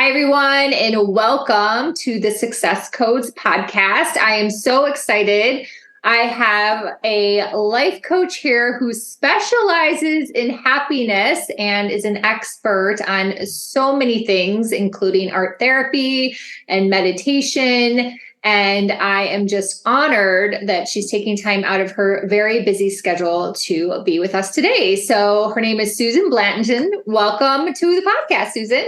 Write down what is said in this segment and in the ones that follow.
Hi, everyone, and welcome to the Success Codes podcast. I am so excited. I have a life coach here who specializes in happiness and is an expert on so many things, including art therapy and meditation. And I am just honored that she's taking time out of her very busy schedule to be with us today. So her name is Susan Blanton. Welcome to the podcast, Susan.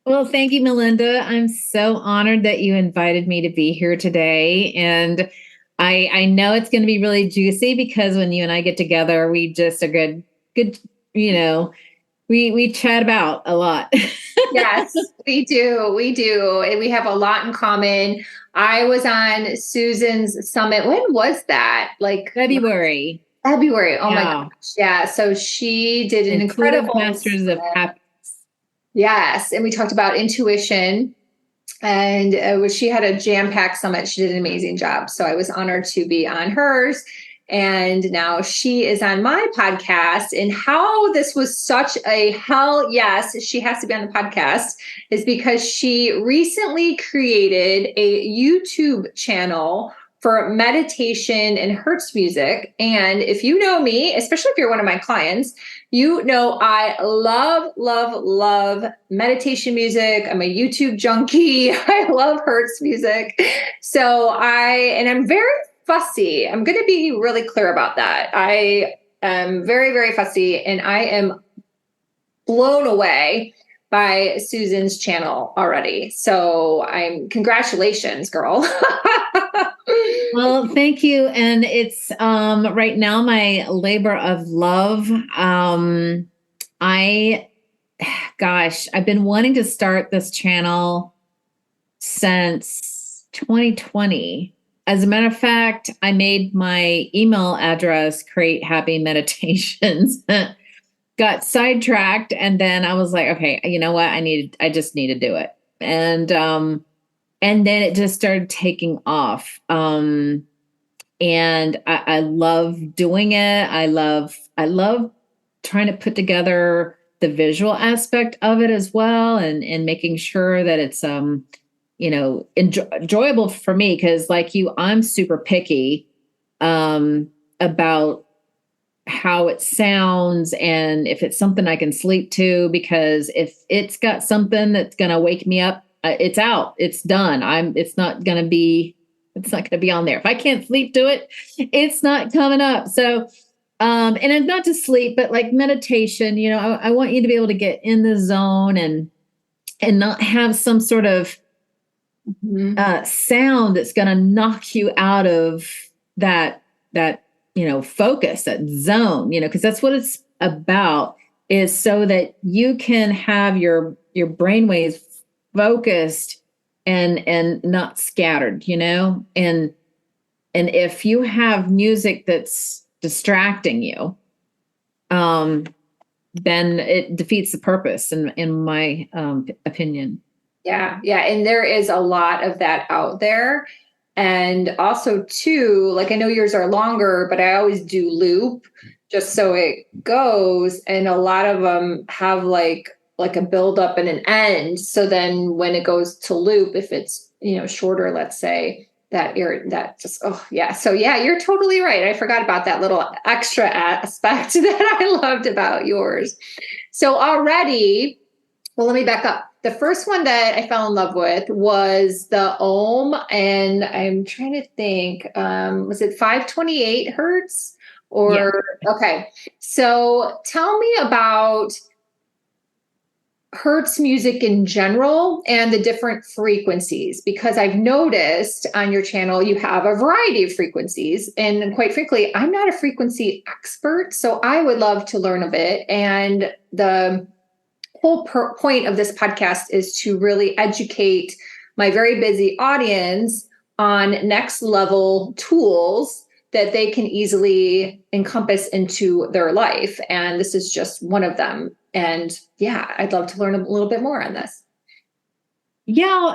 Well, thank you, Melinda. I'm so honored that you invited me to be here today. And I know it's going to be really juicy because when you and I get together, we just are good, we chat about a lot. Yes, we do. We do. And we have a lot in common. I was on Susan's summit. When was that? Like February. February. Oh my gosh. Yeah. So she did an incredible Masters of Happiness. Yes. And we talked about intuition. And she had a jam-packed summit. She did an amazing job. So I was honored to be on hers. And now she is on my podcast. And how this was such a hell yes, she has to be on the podcast, is because she recently created a YouTube channel for meditation and Hertz music. And if you know me, especially if you're one of my clients, you know I love, love, love meditation music. I'm a YouTube junkie. I love Hertz music. I'm very fussy. I'm going to be really clear about that. I am very, very fussy, and I am blown away by Susan's channel already. So congratulations, girl. Well, thank you. And it's right now my labor of love. I've been wanting to start this channel since 2020. As a matter of fact, I made my email address Create Happy Meditations. Got sidetracked, and then I was like, okay, you know what? I just need to do it. And then it just started taking off. And I love doing it. I love trying to put together the visual aspect of it as well, and making sure that it's enjoyable for me, because like you, I'm super picky about how it sounds and if it's something I can sleep to, because if it's got something that's going to wake me up, it's out, it's done. It's not going to be on there. If I can't sleep to it, it's not coming up. So, and it's not to sleep, but like meditation, I want you to be able to get in the zone and not have some sort of sound that's going to knock you out of that focus, that zone, because that's what it's about, is so that you can have your brainwaves focused and not scattered, and if you have music that's distracting you, then it defeats the purpose in my opinion. Yeah. And there is a lot of that out there. And also too, like I know yours are longer, but I always do loop just so it goes. And a lot of them have like a build up and an end. So then when it goes to loop, if it's, shorter, let's say, So yeah, you're totally right. I forgot about that little extra aspect that I loved about yours. So already, well, let me back up. The first one that I fell in love with was the Om, and I'm trying to think, was it 528 Hertz? Yeah. Okay. So tell me about Hertz music in general and the different frequencies, because I've noticed on your channel you have a variety of frequencies, and quite frankly, I'm not a frequency expert, so I would love to learn a bit. And the whole point of this podcast is to really educate my very busy audience on next level tools that they can easily encompass into their life. And this is just one of them. And yeah, I'd love to learn a little bit more on this. Yeah.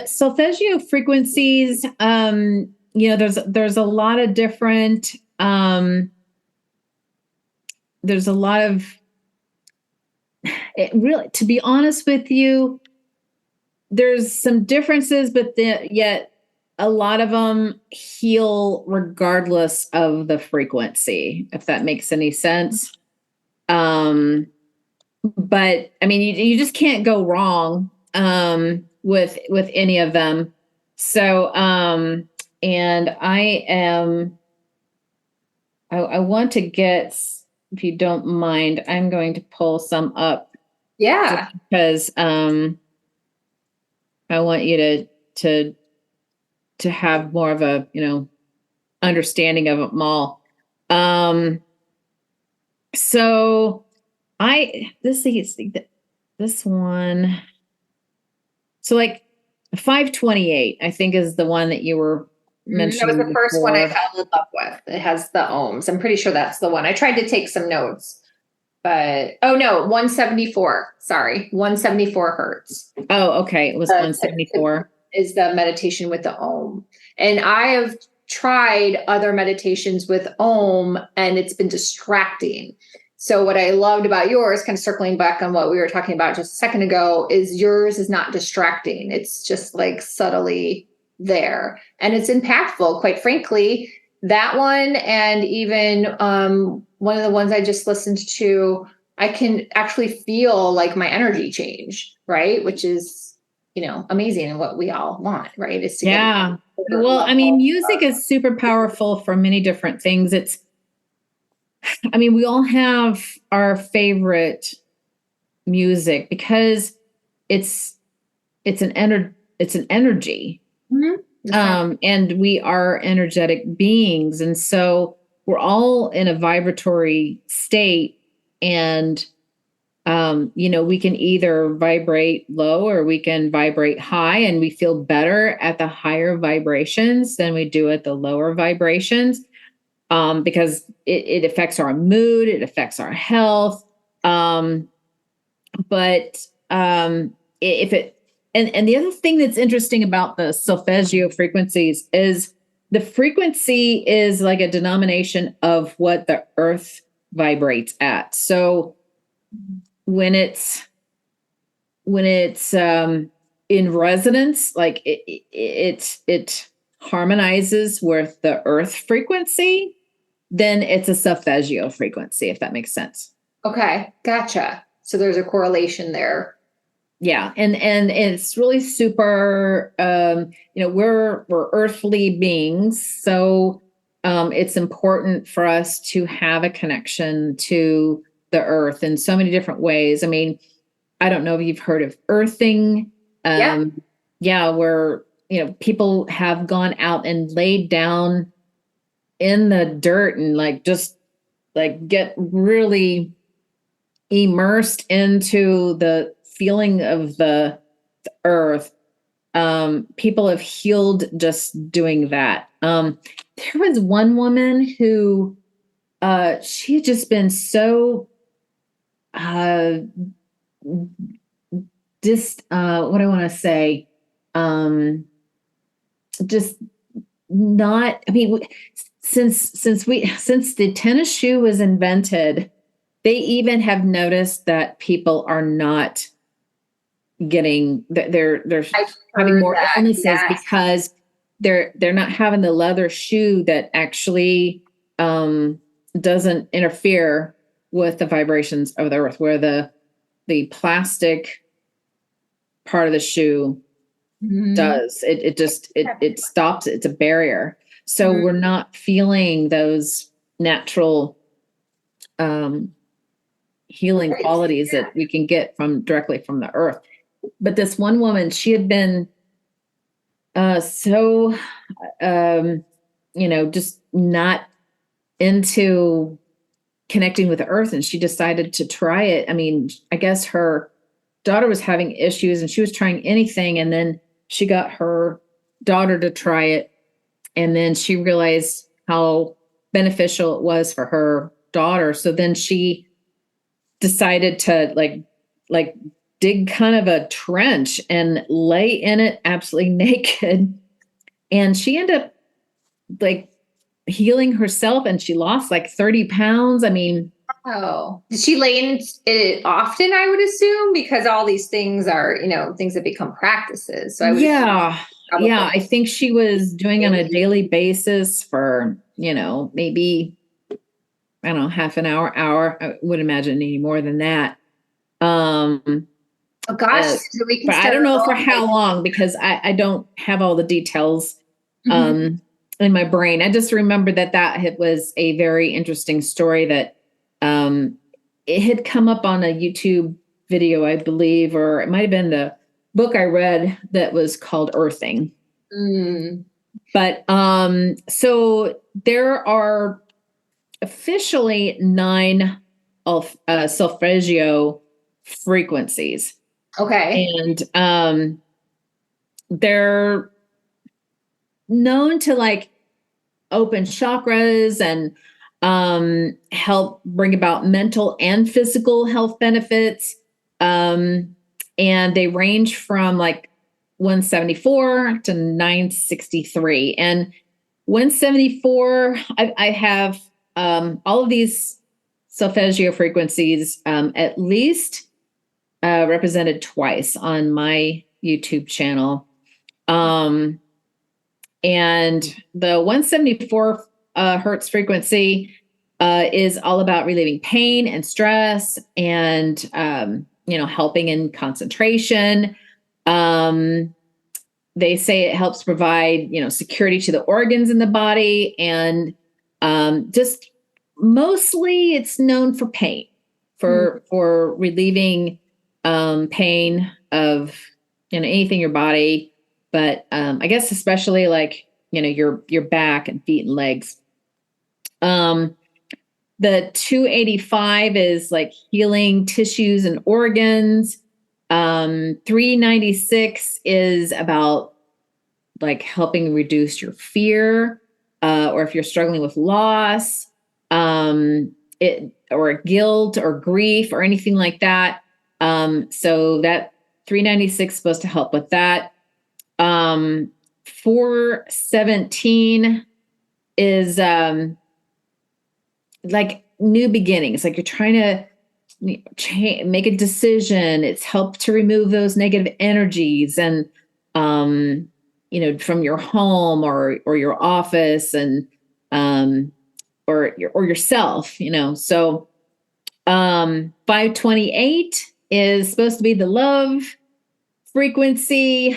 Solfeggio frequencies, there's a lot of different, there's a lot of, it really, to be honest with you, there's some differences, but yet a lot of them heal regardless of the frequency, if that makes any sense. But I mean, you just can't go wrong with any of them. So, and I want to get, if you don't mind, I'm going to pull some up. Yeah. Because I want you to have more of a, understanding of them all. So this one. So like 528, I think, is the one that you were mentioning. That was the first one I before. fell in love with. It has the ohms. I'm pretty sure that's the one. I tried to take some notes, but oh no, 174. Sorry, 174 hertz. Oh, okay. It was 174. Is the meditation with the ohm. And I have tried other meditations with ohm and it's been distracting. So what I loved about yours, kind of circling back on what we were talking about just a second ago, is yours is not distracting. It's just like subtly there. And it's impactful, quite frankly. That one, and even one of the ones I just listened to, I can actually feel like my energy change, right? Which is, amazing, and what we all want, right? Is to get well, I mean, music is super powerful for many different things. We all have our favorite music because it's an energy. Mm-hmm. And we are energetic beings. And so we're all in a vibratory state, and we can either vibrate low or we can vibrate high, and we feel better at the higher vibrations than we do at the lower vibrations, because it affects our mood, it affects our health. If it, and the other thing that's interesting about the solfeggio frequencies is the frequency is like a denomination of what the earth vibrates at. So when it's in resonance, like it harmonizes with the earth frequency, then it's a solfeggio frequency, if that makes sense. Okay, gotcha. So there's a correlation there. Yeah, and it's really super. We're earthly beings, so it's important for us to have a connection to the earth in so many different ways. I mean, I don't know if you've heard of earthing. Where people have gone out and laid down in the dirt and get really immersed into the feeling of the earth. People have healed just doing that. There was one woman who she had just been so what do I want to say? Just not, since the tennis shoe was invented, they even have noticed that people are not getting, they're having more illnesses because they're not having the leather shoe that actually doesn't interfere with the vibrations of the earth, where the plastic part of the shoe does. It stops. It's a barrier. So we're not feeling those natural healing qualities that we can get directly from the earth. But this one woman, she had been just not into connecting with the earth, and she decided to try it. I mean, I guess her daughter was having issues and she was trying anything, and then she got her daughter to try it, and then she realized how beneficial it was for her daughter. So then she decided to like dig kind of a trench and lay in it absolutely naked, and she ended up like healing herself, and she lost like 30 pounds. I mean, Oh, does she lay in it often? I would assume because all these things are, things that become practices. So I would assume Yeah. probably Yeah. I think she was doing on a daily basis for, maybe, I don't know, half an hour. I would imagine any more than that. Um, Oh gosh, so we can but I start don't know for our how long because I don't have all the details own. in my brain. I just remember that it was a very interesting story that um, it had come up on a YouTube video, I believe, or it might have been the book I read that was called Earthing. Mm. But so there are officially 9 of solfeggio frequencies, Okay. and they're known to like open chakras and help bring about mental and physical health benefits. Um, and they range from like 174 to 963. And 174, I have all of these solfeggio frequencies at least represented twice on my YouTube channel. Um, and the 174 hertz frequency is all about relieving pain and stress and, helping in concentration. Um, they say it helps provide, security to the organs in the body. And just mostly it's known for pain, for relieving pain of, anything in your body, but I guess especially like your back and feet and legs. The 285 is like healing tissues and organs. 396 is about like helping reduce your fear, or if you're struggling with loss, or guilt or grief or anything like that. So that 396 is supposed to help with that. 417 is like new beginnings, like you're trying to make a decision. It's helped to remove those negative energies and from your home or your office and or yourself. So 528 is supposed to be the love frequency.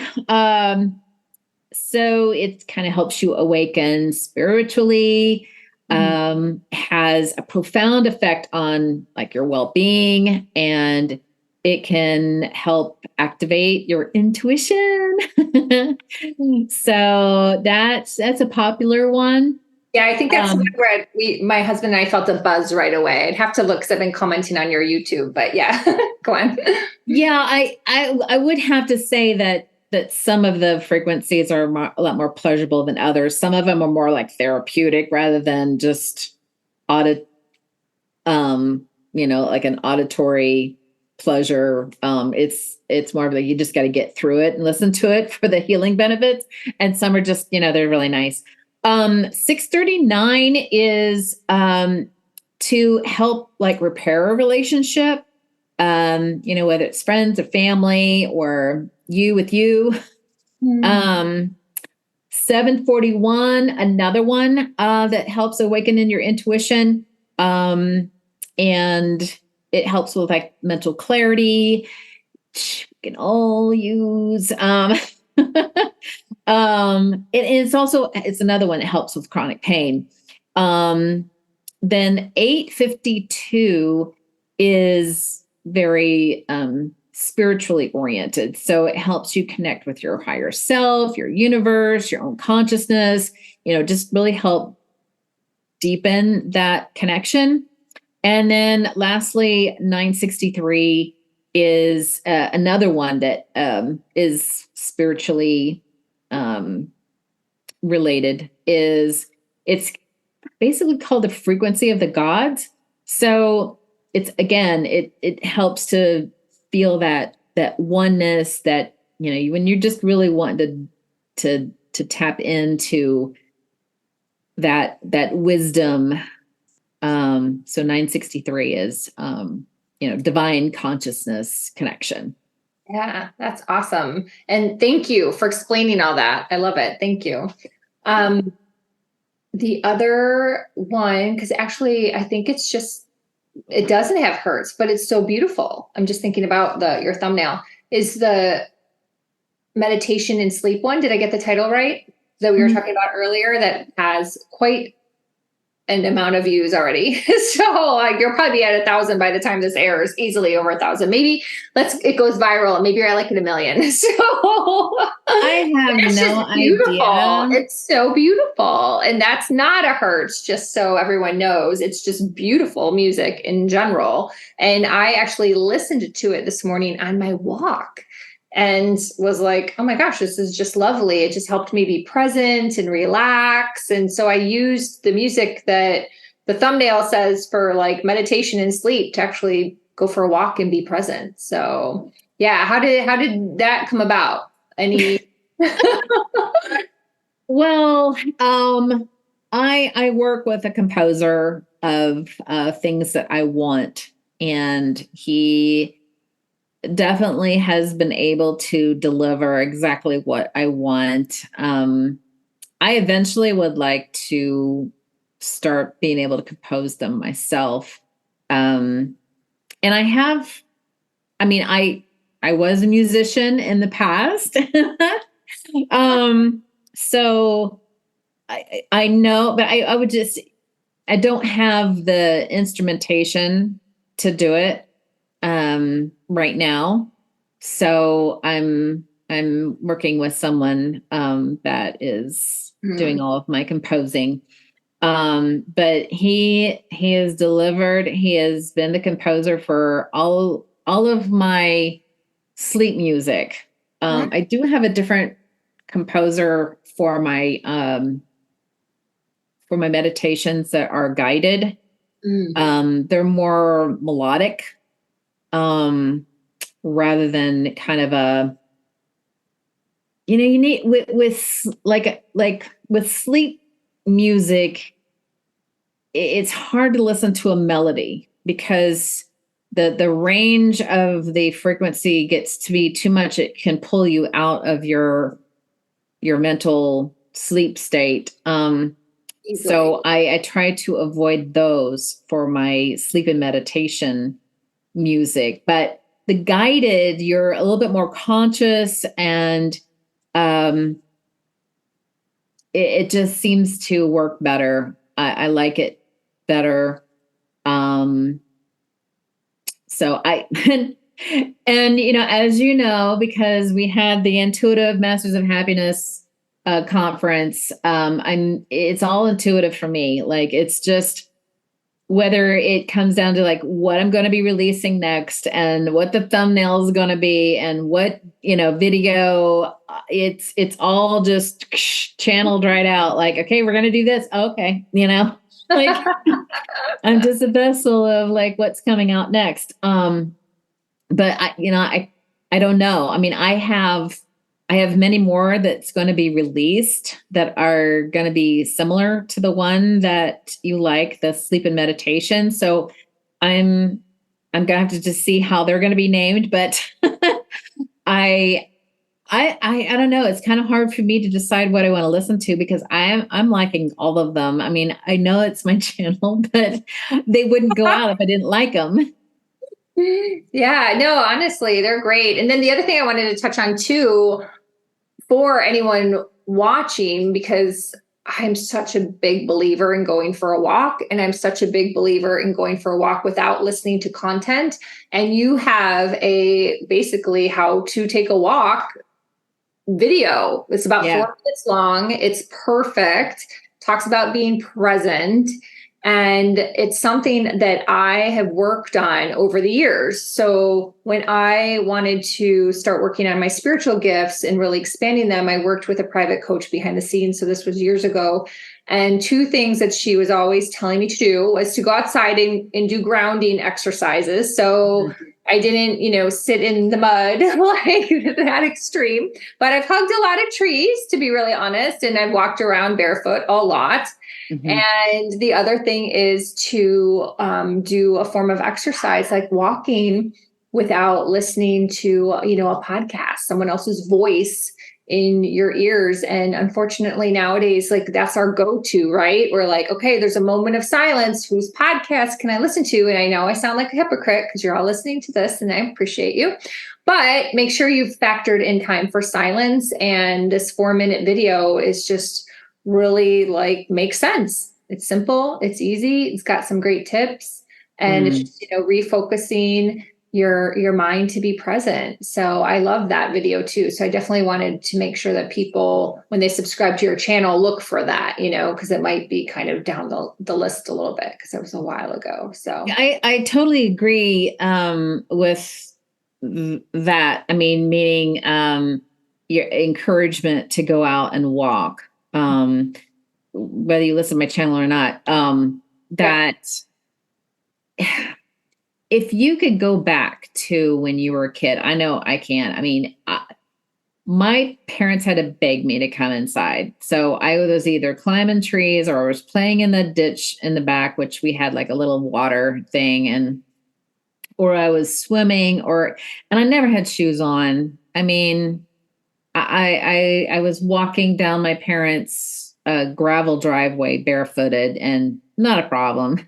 So it kind of helps you awaken spiritually, has a profound effect on like your well-being, and it can help activate your intuition. So that's a popular one. Yeah, I think that's where my husband and I felt a buzz right away. I'd have to look because I've been commenting on your YouTube, but yeah, go on. Yeah, I would have to say that some of the frequencies are a lot more pleasurable than others. Some of them are more like therapeutic rather than just audit, like an auditory pleasure. It's more of like you just got to get through it and listen to it for the healing benefits. And some are just, they're really nice. 639 is to help like repair a relationship. Whether it's friends or family or you with you. 741, another one that helps awaken in your intuition. And it helps with like mental clarity. We can all use it's another one that helps with chronic pain. Then 852 is very spiritually oriented. So it helps you connect with your higher self, your universe, your own consciousness, just really help deepen that connection. And then lastly, 963 is another one that is spiritually related. It's basically called the frequency of the gods. So it helps to feel that oneness that, when you're just really wanting to tap into that wisdom So 963 is, divine consciousness connection. Yeah, that's awesome. And thank you for explaining all that. I love it. Thank you. The other one, because actually I think it doesn't have hertz, but it's so beautiful. I'm just thinking about your thumbnail is the meditation and sleep one. Did I get the title right? That we were talking about earlier, that has quite an amount of views already. So you'll probably be at 1,000 by the time this airs, easily over 1,000. Maybe it goes viral and maybe you're at like 1 million. So I have no beautiful. idea. It's so beautiful. And that's not a hertz, just so everyone knows. It's just beautiful music in general. And I actually listened to it this morning on my walk and was like, oh my gosh, this is just lovely. It just helped me be present and relax. And so I used the music that the thumbnail says for like meditation and sleep to actually go for a walk and be present. So yeah, how did that come about? Any Well, I work with a composer of things that I want, and he definitely has been able to deliver exactly what I want. I eventually would like to start being able to compose them myself. And I was a musician in the past. So I know, but I don't have the instrumentation to do it right now. So I'm working with someone that is doing all of my composing. But he has delivered. He has been the composer for all of my sleep music. I do have a different composer for my meditations that are guided. They're more melodic, rather than kind of a, you need with sleep music, it's hard to listen to a melody because the range of the frequency gets to be too much. It can pull you out of your mental sleep state. So I try to avoid those for my sleep and meditation music. But the guided, you're a little bit more conscious, and it just seems to work better. I like it better. So and as you know, because we had the Intuitive Masters of Happiness conference, it's all intuitive for me. Like, it's just whether it comes down to like what I'm going to be releasing next and what the thumbnail is going to be and what, video, it's all just channeled right out. Like, okay, we're going to do this. Okay. Like I'm just a vessel of like what's coming out next. But I don't know. I mean, I have many more that's going to be released that are going to be similar to the one that you like, the sleep and meditation. So I'm going to have to just see how they're going to be named, but I don't know. It's kind of hard for me to decide what I want to listen to because I'm liking all of them. I mean, I know it's my channel, but they wouldn't go out if I didn't like them. Yeah, no, honestly, they're great. And then the other thing I wanted to touch on too, for anyone watching, because I'm such a big believer in going for a walk, and I'm such a big believer in going for a walk without listening to content. And you have basically how to take a walk video. It's about 4 minutes long. It's perfect. Talks about being present. And it's something that I have worked on over the years. So when I wanted to start working on my spiritual gifts and really expanding them, I worked with a private coach behind the scenes. So this was years ago. And 2 things that she was always telling me to do was to go outside and do grounding exercises. So I didn't, sit in the mud like that extreme, but I've hugged a lot of trees, to be really honest. And I've walked around barefoot a lot. Mhm. And the other thing is to do a form of exercise like walking without listening to, a podcast, someone else's voice in your ears. And unfortunately, nowadays, like that's our go-to, right? We're like, okay, there's a moment of silence. Whose podcast can I listen to? And I know I sound like a hypocrite because you're all listening to this and I appreciate you. But make sure you've factored in time for silence. And this 4-minute video is just really like makes sense. It's simple, it's easy, it's got some great tips, and it's Mm. just, refocusing your mind to be present. So I love that video too. So I definitely wanted to make sure that people, when they subscribe to your channel, look for that, because it might be kind of down the list a little bit because it was a while ago. So I totally agree with that. I mean, meaning your encouragement to go out and walk, whether you listen to my channel or not, yeah. that if you could go back to when you were a kid, I know I can. I mean, my parents had to beg me to come inside. So I was either climbing trees or I was playing in the ditch in the back, which we had like a little water thing, or I was swimming, and I never had shoes on. I mean, I was walking down my parents' gravel driveway barefooted, and not a problem.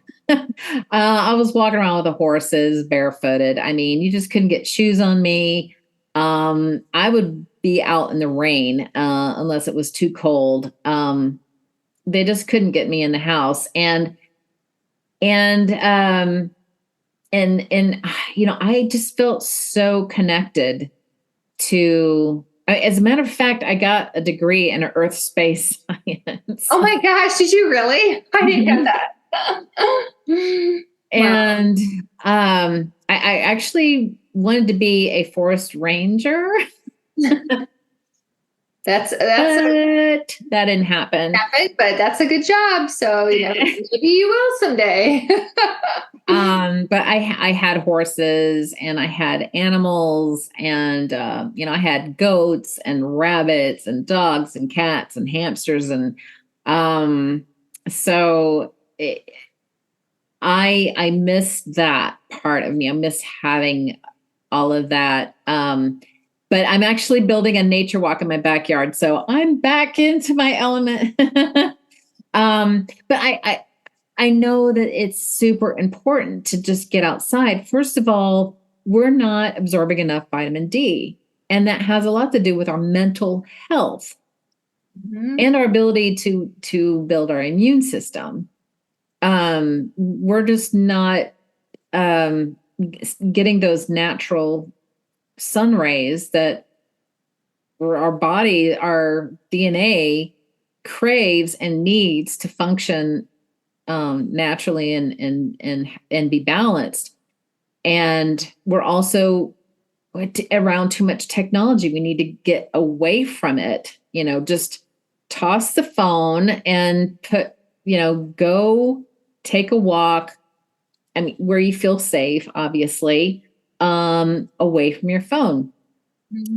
I was walking around with the horses barefooted. I mean, you just couldn't get shoes on me. I would be out in the rain unless it was too cold. They just couldn't get me in the house, and I just felt so connected to. As a matter of fact, I got a degree in earth space science. Oh my gosh, did you really? I didn't know that. Wow. And I actually wanted to be a forest ranger. That's but that didn't happen. but that's a good job. So maybe you will someday. But I had horses and I had animals and I had goats and rabbits and dogs and cats and hamsters and so I miss that part of me. I miss having all of that. But I'm actually building a nature walk in my backyard, so I'm back into my element. But I know that it's super important to just get outside. First of all, we're not absorbing enough vitamin D, and that has a lot to do with our mental health and our ability to build our immune system. We're just not getting those natural sun rays that our body, our DNA craves and needs to function naturally and be balanced. And we're also around too much technology. We need to get away from it. Just toss the phone and go take a walk. I mean, where you feel safe, obviously, away from your phone,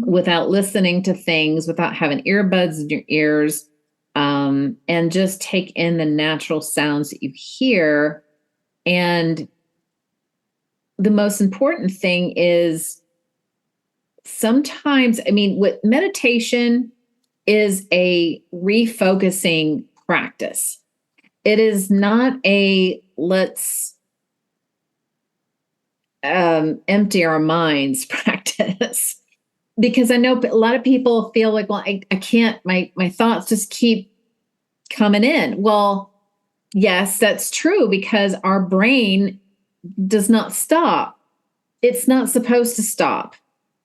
without listening to things, without having earbuds in your ears, and just take in the natural sounds that you hear. And the most important thing is sometimes, what meditation is a refocusing practice. It is not a let's empty our minds practice. Because I know a lot of people feel like, well, I can't, my thoughts just keep coming in. Well, yes, that's true, because our brain does not stop. It's not supposed to stop,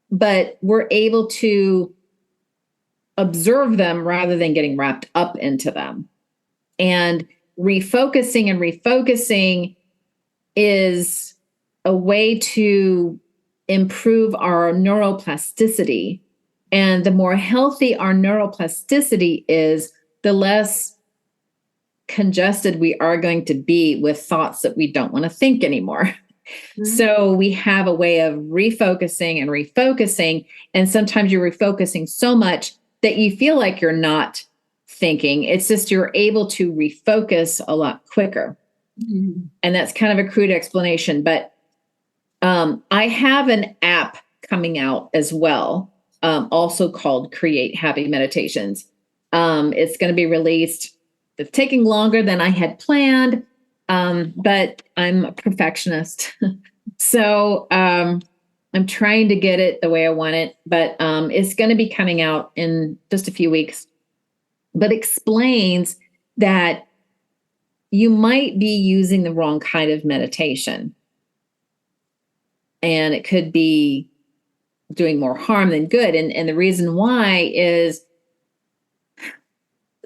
but we're able to observe them rather than getting wrapped up into them. And refocusing is a way to improve our neuroplasticity. And the more healthy our neuroplasticity is, the less congested we are going to be with thoughts that we don't want to think anymore. So we have a way of refocusing and refocusing. And sometimes you're refocusing so much that you feel like you're not thinking. It's just you're able to refocus a lot quicker. And that's kind of a crude explanation. But I have an app coming out as well, also called Create Happy Meditations. It's going to be released. It's taking longer than I had planned, but I'm a perfectionist. So I'm trying to get it the way I want it, but it's going to be coming out in just a few weeks. But explains that you might be using the wrong kind of meditation. And it could be doing more harm than good. And the reason why is,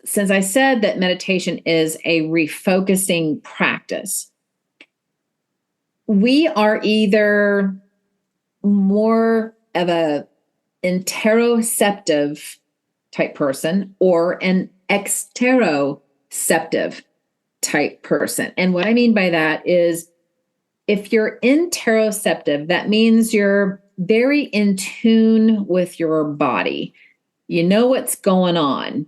since I said that meditation is a refocusing practice, we are either more of a interoceptive type person or an exteroceptive type person. And what I mean by that is, if you're interoceptive, that means you're very in tune with your body. You know what's going on.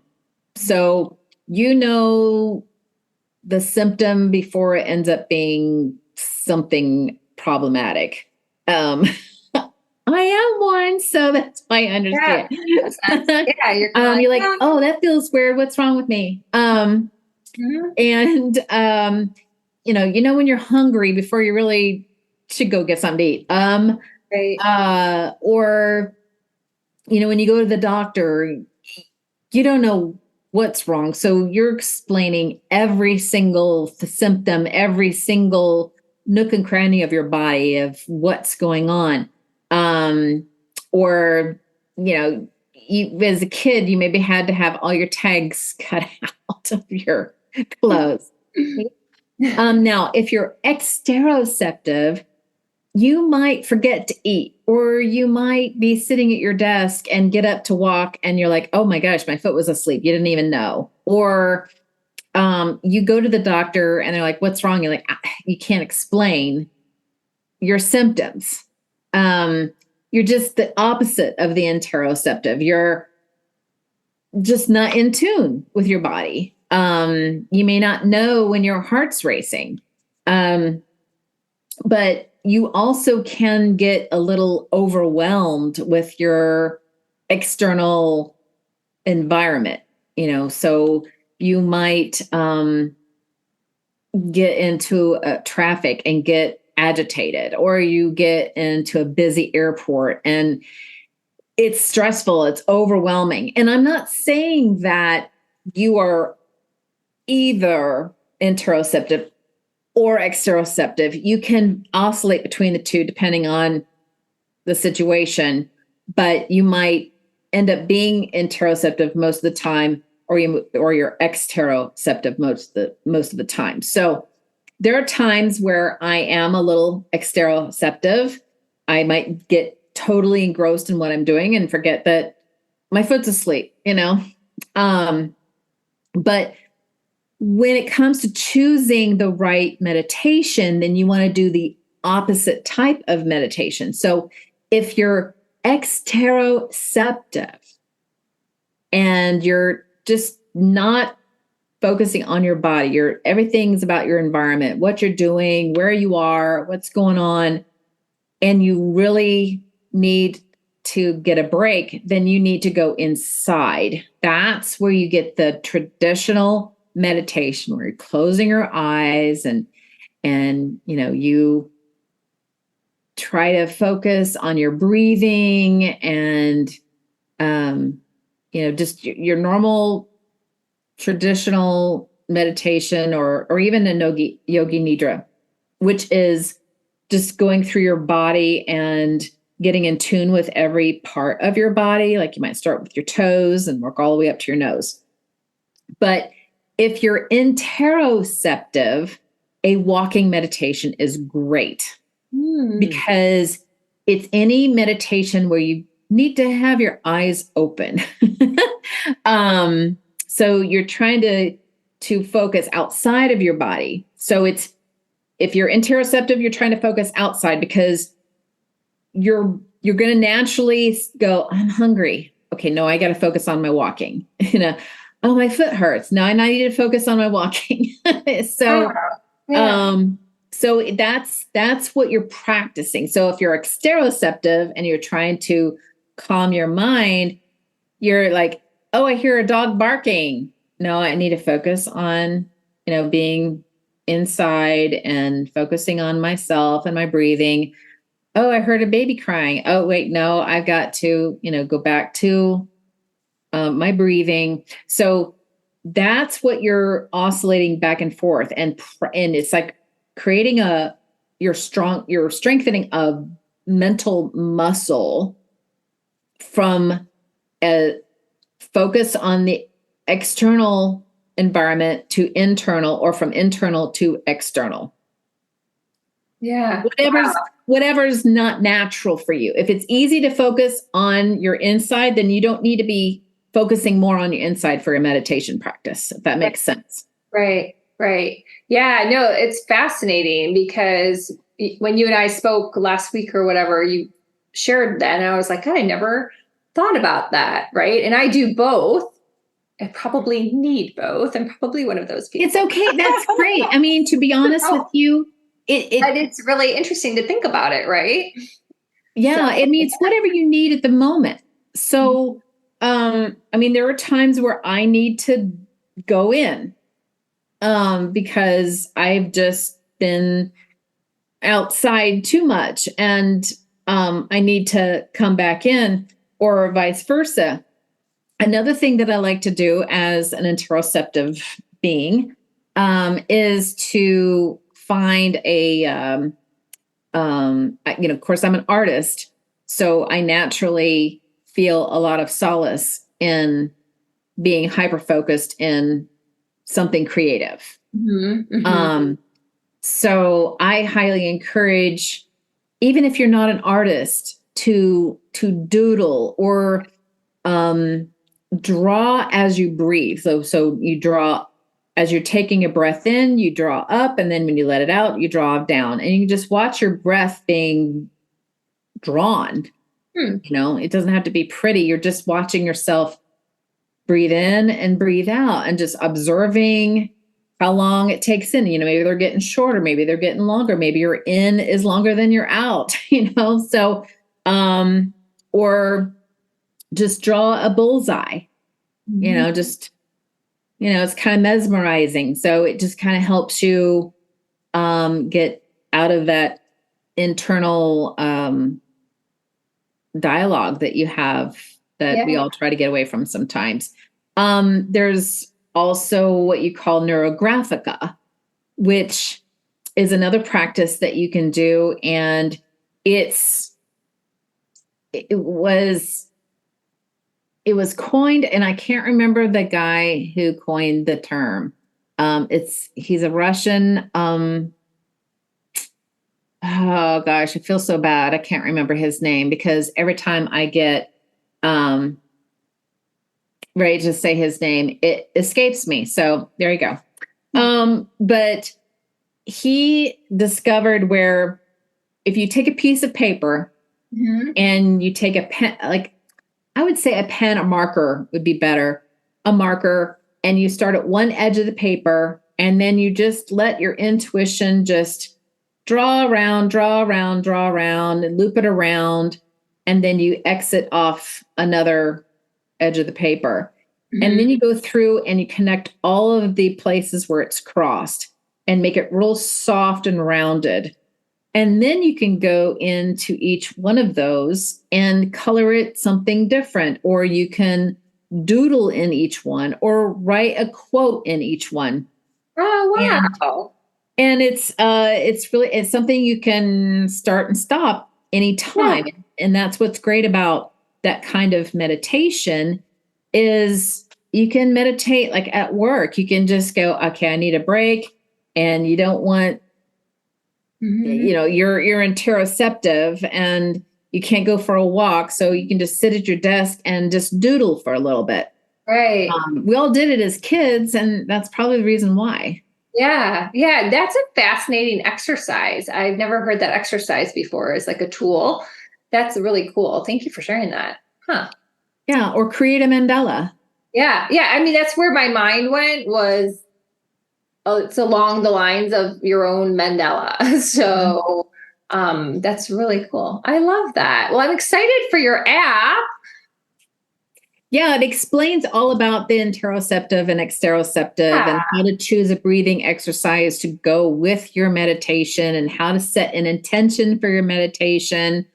So you know the symptom before it ends up being something problematic. I am one, so that's why I understand. You're like, oh, that feels weird. What's wrong with me? And you know when you're hungry before you really should go get something to eat. Right. Or when you go to the doctor, you don't know what's wrong, so you're explaining every single symptom, every single nook and cranny of your body of what's going on. Or, you as a kid, you maybe had to have all your tags cut out of your clothes. Now, if you're exteroceptive, you might forget to eat, or you might be sitting at your desk and get up to walk and you're like, oh my gosh, my foot was asleep. You didn't even know. Or you go to the doctor and they're like, what's wrong? You're like, you can't explain your symptoms. You're just the opposite of the interoceptive. You're just not in tune with your body. You may not know when your heart's racing. But you also can get a little overwhelmed with your external environment, so you might get into traffic and get agitated, or you get into a busy airport and it's stressful, it's overwhelming. And I'm not saying that you are either interoceptive or exteroceptive. You can oscillate between the two depending on the situation, but you might end up being interoceptive most of the time, or you're exteroceptive most of the time. So there are times where I am a little exteroceptive. I might get totally engrossed in what I'm doing and forget that my foot's asleep, but when it comes to choosing the right meditation, then you want to do the opposite type of meditation. So if you're exteroceptive and you're just not focusing on your body, everything's about your environment, what you're doing, where you are, what's going on, and you really need to get a break, then you need to go inside. That's where you get the traditional meditation, where you're closing your eyes and you try to focus on your breathing and just your normal traditional meditation, or even a yogi nidra, which is just going through your body and getting in tune with every part of your body. Like you might start with your toes and work all the way up to your nose. But if you're interoceptive, a walking meditation is great because it's any meditation where you need to have your eyes open. So you're trying to focus outside of your body. So it's if you're interoceptive, you're trying to focus outside because you're going to naturally go, I'm hungry. Okay, no, I got to focus on my walking. Oh, my foot hurts. Now I need to focus on my walking. So, so that's what you're practicing. So if you're exteroceptive and you're trying to calm your mind, you're like, oh, I hear a dog barking. No, I need to focus on, being inside and focusing on myself and my breathing. Oh, I heard a baby crying. Oh, wait, no, I've got to, go back to my breathing. So that's what you're oscillating back and forth. And it's like creating you're strengthening a mental muscle from a focus on the external environment to internal, or from internal to external. Yeah. Whatever's not natural for you. If it's easy to focus on your inside, then you don't need to be focusing more on your inside for a meditation practice, if that makes sense. Right. Yeah, no, it's fascinating because when you and I spoke last week or whatever, you shared that, and I was like, God, I never thought about that. Right. And I do both. I probably need both. I'm probably one of those people. It's okay. That's great. I mean, to be honest with you, it's really interesting to think about it, right? Yeah. I mean, it's whatever you need at the moment. So, I mean, there are times where I need to go in, because I've just been outside too much, and, I need to come back in, or vice versa. Another thing that I like to do as an interoceptive being, is to find of course, I'm an artist, so I naturally feel a lot of solace in being hyper-focused in something creative. So I highly encourage, even if you're not an artist, to doodle or draw as you breathe. So you draw as you're taking a breath in, you draw up, and then when you let it out, you draw down, and you can just watch your breath being drawn. It doesn't have to be pretty. You're just watching yourself breathe in and breathe out, and just observing how long it takes in. Maybe they're getting shorter, maybe they're getting longer, maybe your in is longer than your out, so, or just draw a bullseye, it's kind of mesmerizing. So it just kind of helps you, get out of that internal, dialogue that you have that we all try to get away from sometimes. There's also what you call neurographica, which is another practice that you can do. And it was coined, and I can't remember the guy who coined the term. He's a Russian, oh gosh, I feel so bad. I can't remember his name, because every time I get ready to say his name, it escapes me. So there you go. But he discovered where if you take a piece of paper and you take a pen, like I would say a pen, a marker would be better, a marker, and you start at one edge of the paper, and then you just let your intuition just draw around, and loop it around, and then you exit off another edge of the paper. And then you go through and you connect all of the places where it's crossed and make it real soft and rounded. And then you can go into each one of those and color it something different, or you can doodle in each one, or write a quote in each one. Oh, wow. And it's something you can start and stop anytime. Yeah. And that's what's great about that kind of meditation is you can meditate like at work. You can just go, okay, I need a break. And you don't want, you're interoceptive and you can't go for a walk. So you can just sit at your desk and just doodle for a little bit. Right. We all did it as kids, and that's probably the reason why. Yeah. Yeah. That's a fascinating exercise. I've never heard that exercise before as like a tool. That's really cool. Thank you for sharing that. Huh. Yeah, or create a mandala. Yeah. Yeah. I mean, that's where my mind went was, oh, it's along the lines of your own Mandela. Mhm. So that's really cool. I love that. Well, I'm excited for your app. Yeah, it explains all about the interoceptive and exteroceptive Yeah. and how to choose a breathing exercise to go with your meditation and how to set an intention for your meditation.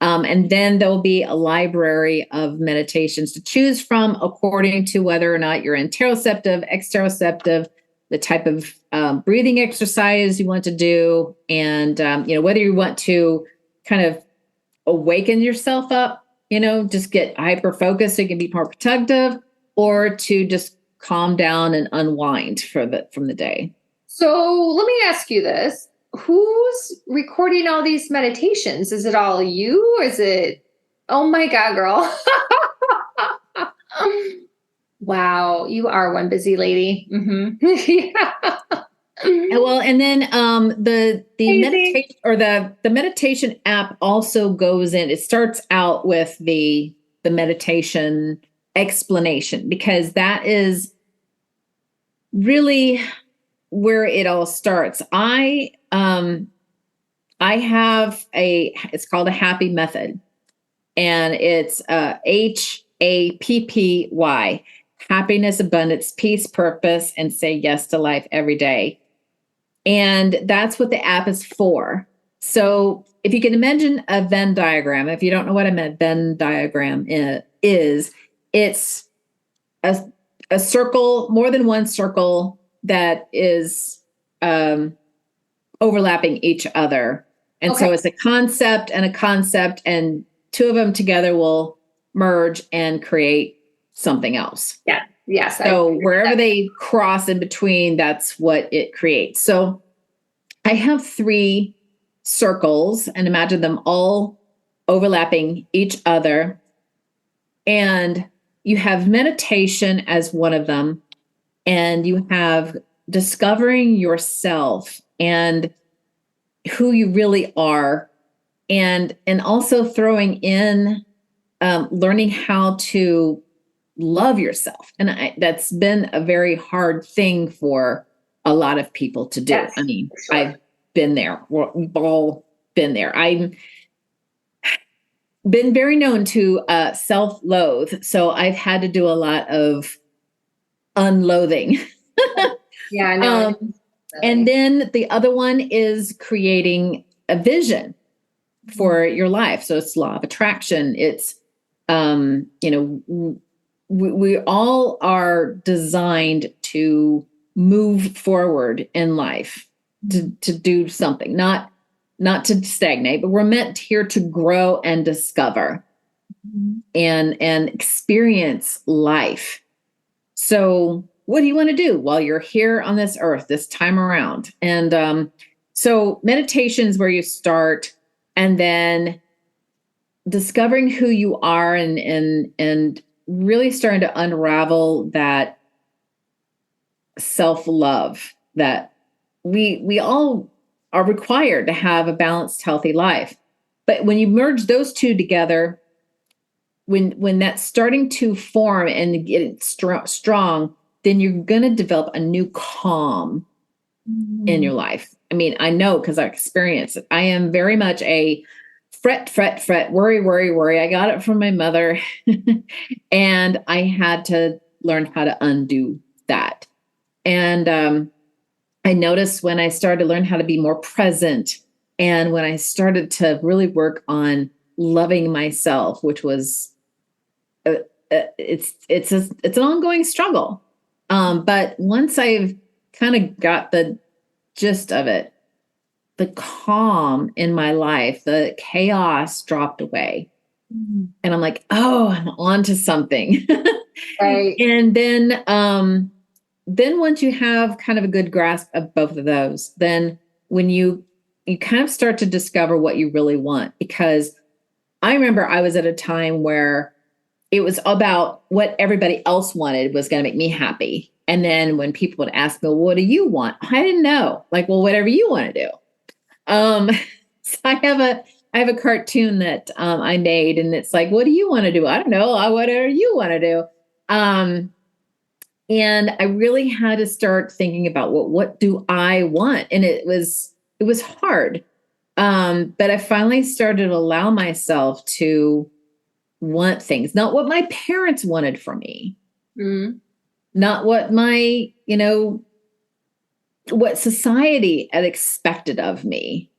And then there'll be a library of meditations to choose from according to whether or not you're interoceptive, exteroceptive, the type of breathing exercise you want to do, and whether you want to kind of awaken yourself up, just get hyper focused so you can be more productive, or to just calm down and unwind from the day. So let me ask you this. Who's recording all these meditations? Is it all you? Is it, oh my God, girl. Wow, you are one busy lady. Yeah. Well, and then the Amazing. meditation or the meditation app also goes in. It starts out with the meditation explanation, because that is really where it all starts. I have it's called a happy method, and it's HAPPY, happiness, abundance, peace, purpose, and say yes to life every day. And that's what the app is for. So if you can imagine a Venn diagram, if you don't know what a Venn diagram is, it's a, a circle, more than one circle that is overlapping each other. And Okay. so it's a concept and a concept, and two of them together will merge and create something else. Yeah. Yes. So wherever they cross in between, that's what it creates. So I have three circles, and imagine them all overlapping each other. And you have meditation as one of them, and you have discovering yourself and who you really are, and also throwing in learning how to love yourself. And that's been a very hard thing for a lot of people to do. Yes, I mean, sure. I've been there. We've all been there. I've been very known to self-loathe, so I've had to do a lot of unloathing. Yeah, no. And Really. then the other one is creating a vision for your life. So it's law of attraction. It's we all are designed to move forward in life, to do something, not to stagnate, but we're meant here to grow and discover and experience life. So what do you want to do while you're here on this earth this time around? And so meditation is where you start, and then discovering who you are, and really starting to unravel that self-love that we all are required to have a balanced, healthy life. But when you merge those two together, when that's starting to form and get strong, then you're going to develop a new calm in your life. I mean, I know because I experienced it. I am very much a fret, fret, fret, worry, worry, worry. I got it from my mother. And I had to learn how to undo that. And I noticed when I started to learn how to be more present, and when I started to really work on loving myself, which was it's an ongoing struggle. But once I've kind of got the gist of it, the calm in my life, the chaos dropped away. And I'm like, oh, I'm on to something. Right. And then once you have kind of a good grasp of both of those, then when you kind of start to discover what you really want. Because I remember I was at a time where it was about what everybody else wanted was going to make me happy. And then when people would ask me, well, what do you want? I didn't know. Like, well, whatever you want to do. So I have a cartoon that I made, and it's like, what do you want to do? I don't know. Whatever you want to do. And I really had to start thinking about what do I want? And it was hard. But I finally started to allow myself to want things, not what my parents wanted for me, not what my, what society had expected of me,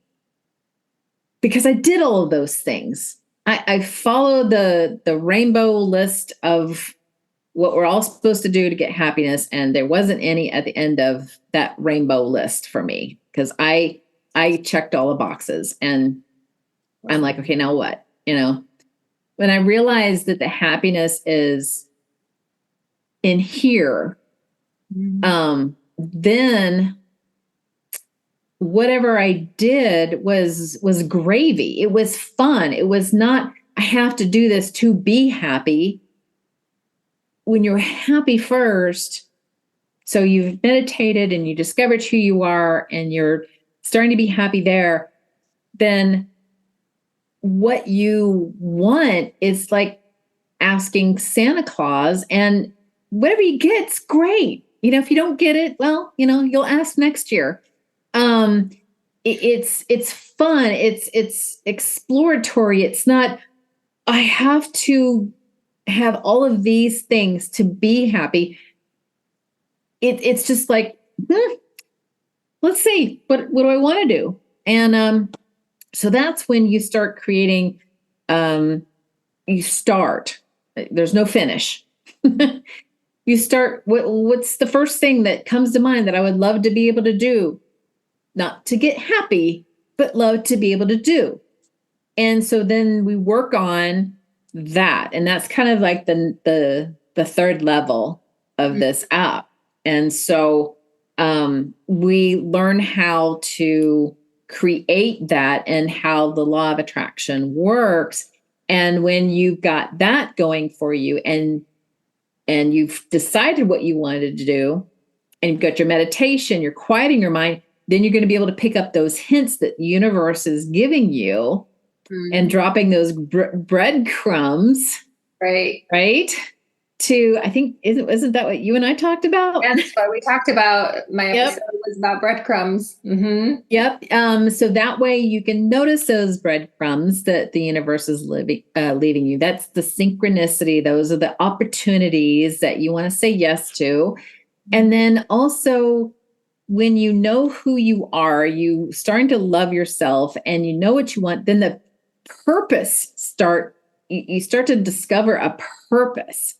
because I did all of those things. I followed the rainbow list of what we're all supposed to do to get happiness. And there wasn't any at the end of that rainbow list for me, because I checked all the boxes, and I'm like, okay, now what? When I realized that the happiness is in here, then whatever I did was gravy. It was fun. It was not, I have to do this to be happy. When you're happy first, so you've meditated and you discovered who you are and you're starting to be happy there, then what you want is like asking Santa Claus, and whatever you get's great. If you don't get it, well, you'll ask next year. It's fun. It's exploratory. It's not, I have to have all of these things to be happy. It's just like, let's see, what do I want to do? And so that's when you start creating, you start, there's no finish. You start, what's the first thing that comes to mind that I would love to be able to do? Not to get happy, but love to be able to do. And so then we work on that. And that's kind of like the third level of this app. And so we learn how to create that and how the law of attraction works. And when you've got that going for you, and you've decided what you wanted to do, and you've got your meditation, you're quieting your mind, then you're going to be able to pick up those hints that the universe is giving you, and dropping those breadcrumbs. Right. To, I think, isn't that what you and I talked about? That's what we talked about. My episode was about breadcrumbs. Yep. So that way you can notice those breadcrumbs that the universe is leaving you. That's the synchronicity. Those are the opportunities that you want to say yes to. And then also, when you know who you are, you starting to love yourself, and you know what you want, then the purpose you start to discover a purpose.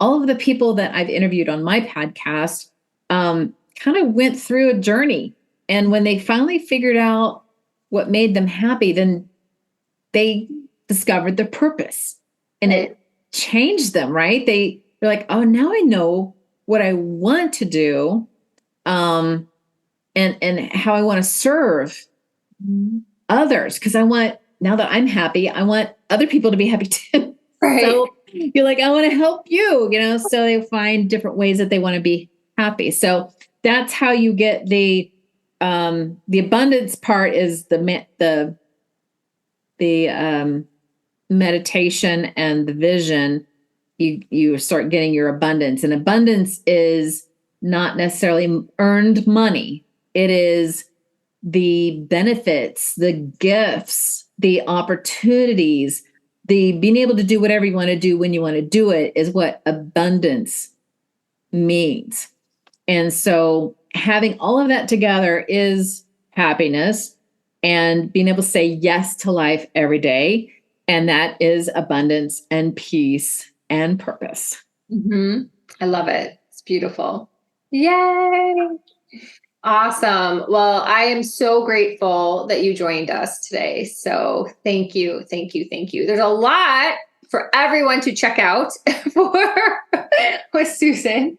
All of the people that I've interviewed on my podcast kind of went through a journey, and when they finally figured out what made them happy, then they discovered the purpose, and it changed them. Right? They're like, oh, now I know what I want to do, and how I want to serve others, because now that I'm happy, I want other people to be happy too. Right. So you're like, I want to help you, so they find different ways that they want to be happy. So that's how you get the abundance part, is the meditation and the vision. You start getting your abundance, and abundance is not necessarily earned money. It is the benefits, the gifts, the opportunities, the being able to do whatever you want to do when you want to do it, is what abundance means. And so having all of that together is happiness, and being able to say yes to life every day. And that is abundance and peace and purpose. I love it. It's beautiful. Yay. Awesome. Well, I am so grateful that you joined us today. So thank you. Thank you. Thank you. There's a lot for everyone to check out with Susan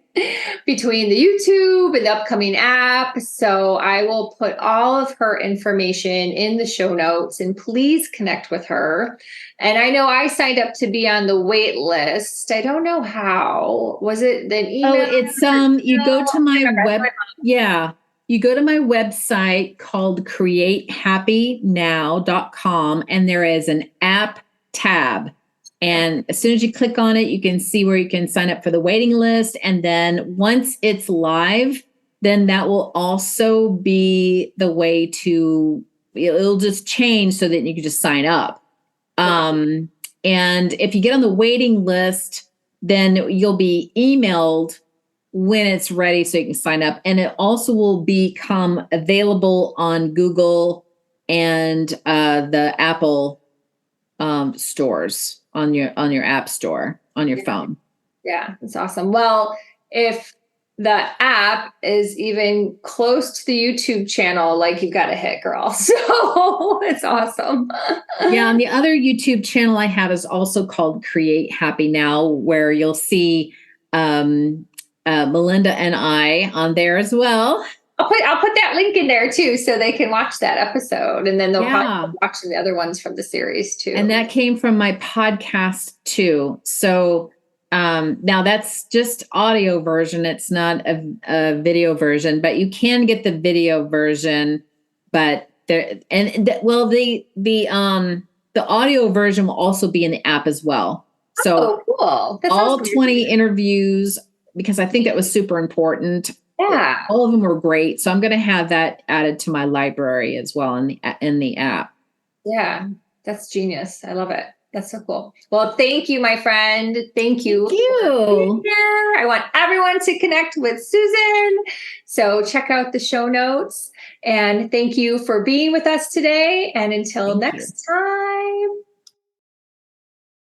between the YouTube and the upcoming app. So I will put all of her information in the show notes, and please connect with her. And I know I signed up to be on the wait list. I don't know how. Was it the email? Oh, it's you go to my you go to my website called createhappynow.com, and there is an app tab. And as soon as you click on it, you can see where you can sign up for the waiting list. And then once it's live, then that will also be the way to, it'll just change so that you can just sign up. And if you get on the waiting list, then you'll be emailed when it's ready so you can sign up. And it also will become available on Google and the Apple stores on your app store on your phone. Yeah, that's awesome. Well, if the app is even close to the YouTube channel, like, you've got a hit, girl. So it's awesome. Yeah, and the other YouTube channel I have is also called Create Happy Now, where you'll see Melinda and I on there as well. I'll put that link in there too, so they can watch that episode, and then they'll probably watch the other ones from the series too. And that came from my podcast too. So now that's just audio version. It's not a video version, but you can get the video version. But the audio version will also be in the app as well. So cool. All 20 interviews, because I think that was super important. Yeah. All of them were great. So I'm going to have that added to my library as well in the app. Yeah, that's genius. I love it. That's so cool. Well, thank you, my friend. Thank you. Thank you. I want everyone to connect with Susan. So check out the show notes. And thank you for being with us today. And until next time.